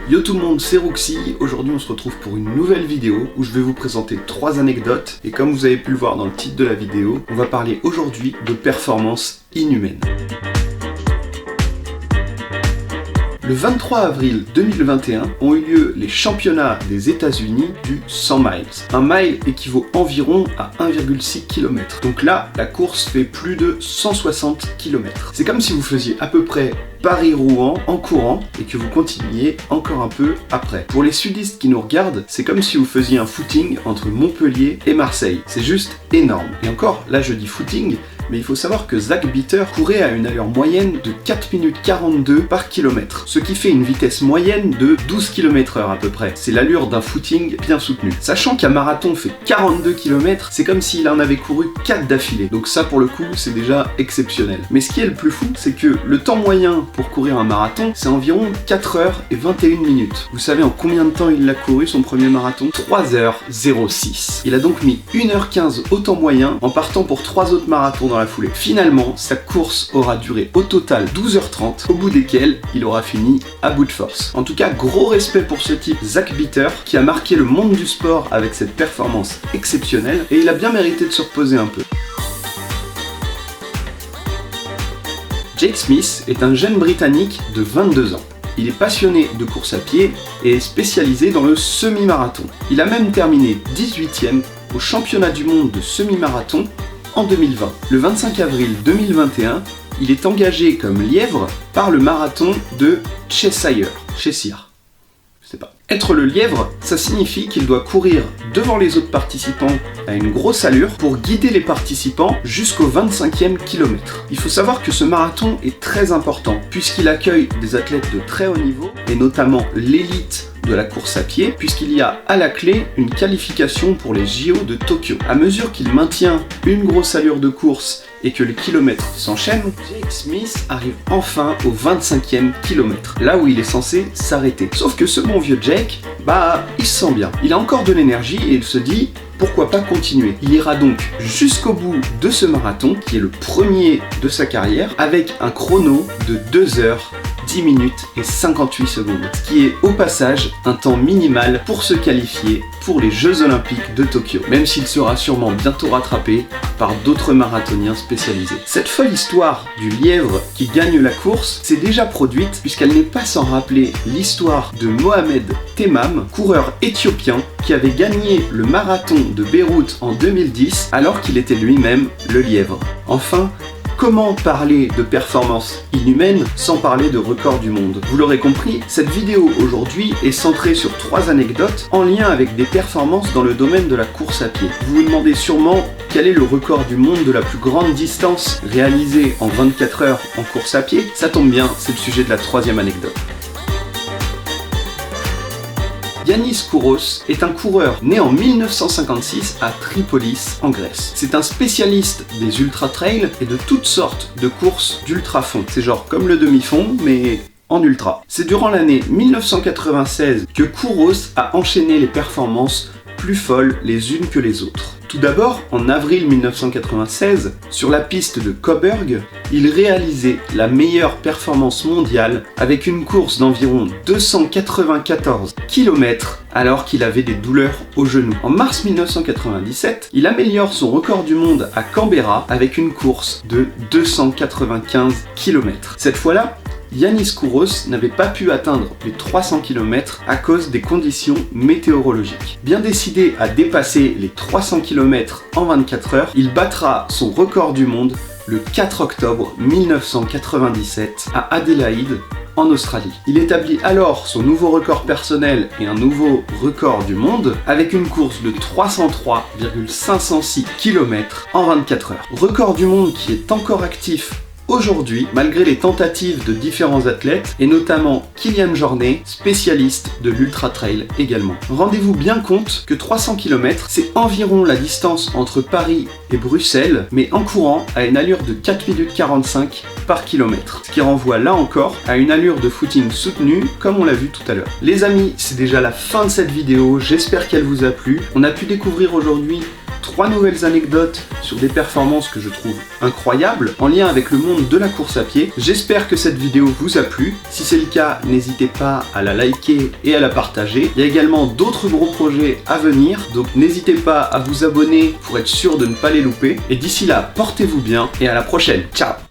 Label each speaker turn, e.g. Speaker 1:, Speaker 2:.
Speaker 1: Yo tout le monde, c'est Rouxy. Aujourd'hui on se retrouve pour une nouvelle vidéo où je vais vous présenter 3 anecdotes et comme vous avez pu le voir dans le titre de la vidéo, on va parler aujourd'hui de performance inhumaine. Le 23 avril 2021 ont eu lieu les championnats des États-Unis du 100 miles. Un mile équivaut environ à 1,6 km. Donc là, la course fait plus de 160 km. C'est comme si vous faisiez à peu près Paris-Rouen en courant et que vous continuiez encore un peu après. Pour les sudistes qui nous regardent, c'est comme si vous faisiez un footing entre Montpellier et Marseille. C'est juste énorme. Et encore, là je dis footing, mais il faut savoir que Zach Bitter courait à une allure moyenne de 4 minutes 42 par kilomètre, ce qui fait une vitesse moyenne de 12 km/h à peu près. C'est l'allure d'un footing bien soutenu. Sachant qu'un marathon fait 42 km, c'est comme s'il en avait couru 4 d'affilée. Donc ça pour le coup, c'est déjà exceptionnel. Mais ce qui est le plus fou, c'est que le temps moyen pour courir un marathon, c'est environ 4 heures et 21 minutes. Vous savez en combien de temps il l'a couru son premier marathon? 3h06. Il a donc mis 1h15 au temps moyen en partant pour 3 autres marathons dans la foulée. Finalement, sa course aura duré au total 12h30, au bout desquels il aura fini à bout de force. En tout cas, gros respect pour ce type, Zach Bitter, qui a marqué le monde du sport avec cette performance exceptionnelle, et il a bien mérité de se reposer un peu. Jake Smith est un jeune Britannique de 22 ans. Il est passionné de course à pied et est spécialisé dans le semi-marathon. Il a même terminé 18e au championnat du monde de semi-marathon en 2020. Le 25 avril 2021, il est engagé comme lièvre par le marathon de Cheshire. Je sais pas. Être le lièvre, ça signifie qu'il doit courir devant les autres participants à une grosse allure pour guider les participants jusqu'au 25e kilomètre. Il faut savoir que ce marathon est très important puisqu'il accueille des athlètes de très haut niveau et notamment l'élite de la course à pied puisqu'il y a à la clé une qualification pour les JO de Tokyo. À mesure qu'il maintient une grosse allure de course et que les kilomètres s'enchaînent, Jake Smith arrive enfin au 25e kilomètre, là où il est censé s'arrêter. Sauf que ce bon vieux Jake, il se sent bien. Il a encore de l'énergie et il se dit pourquoi pas continuer. Il ira donc jusqu'au bout de ce marathon, qui est le premier de sa carrière, avec un chrono de 2 heures, 10 minutes et 58 secondes, ce qui est au passage un temps minimal pour se qualifier pour les Jeux Olympiques de Tokyo, même s'il sera sûrement bientôt rattrapé par d'autres marathoniens spécialisés. Cette folle histoire du lièvre qui gagne la course s'est déjà produite puisqu'elle n'est pas sans rappeler l'histoire de Mohamed Temam, coureur éthiopien qui avait gagné le marathon de Beyrouth en 2010 alors qu'il était lui-même le lièvre. Enfin, comment parler de performance inhumaine sans parler de record du monde? Vous l'aurez compris, cette vidéo aujourd'hui est centrée sur 3 anecdotes en lien avec des performances dans le domaine de la course à pied. Vous vous demandez sûrement quel est le record du monde de la plus grande distance réalisée en 24 heures en course à pied? Ça tombe bien, c'est le sujet de la 3e anecdote. Yannis Kouros est un coureur né en 1956 à Tripolis, en Grèce. C'est un spécialiste des ultra-trails et de toutes sortes de courses d'ultra-fond. C'est genre comme le demi-fond, mais en ultra. C'est durant l'année 1996 que Kouros a enchaîné les performances plus folles les unes que les autres. Tout d'abord, en avril 1996, sur la piste de Coburg, il réalisait la meilleure performance mondiale avec une course d'environ 294 km alors qu'il avait des douleurs au genou. En mars 1997, il améliore son record du monde à Canberra avec une course de 295 km. Cette fois-là, Yannis Kouros n'avait pas pu atteindre les 300 km à cause des conditions météorologiques. Bien décidé à dépasser les 300 km en 24 heures, il battra son record du monde le 4 octobre 1997 à Adélaïde, en Australie. Il établit alors son nouveau record personnel et un nouveau record du monde avec une course de 303,506 km en 24 heures. Record du monde qui est encore actif aujourd'hui, malgré les tentatives de différents athlètes, et notamment Kilian Jornet, spécialiste de l'ultra-trail également. Rendez-vous bien compte que 300 km, c'est environ la distance entre Paris et Bruxelles, mais en courant à une allure de 4 minutes 45 par kilomètre. Ce qui renvoie là encore à une allure de footing soutenue, comme on l'a vu tout à l'heure. Les amis, c'est déjà la fin de cette vidéo, j'espère qu'elle vous a plu. On a pu découvrir aujourd'hui 3 nouvelles anecdotes sur des performances que je trouve incroyables en lien avec le monde de la course à pied. J'espère que cette vidéo vous a plu. Si c'est le cas, n'hésitez pas à la liker et à la partager. Il y a également d'autres gros projets à venir, donc n'hésitez pas à vous abonner pour être sûr de ne pas les louper. Et d'ici là, portez-vous bien et à la prochaine. Ciao!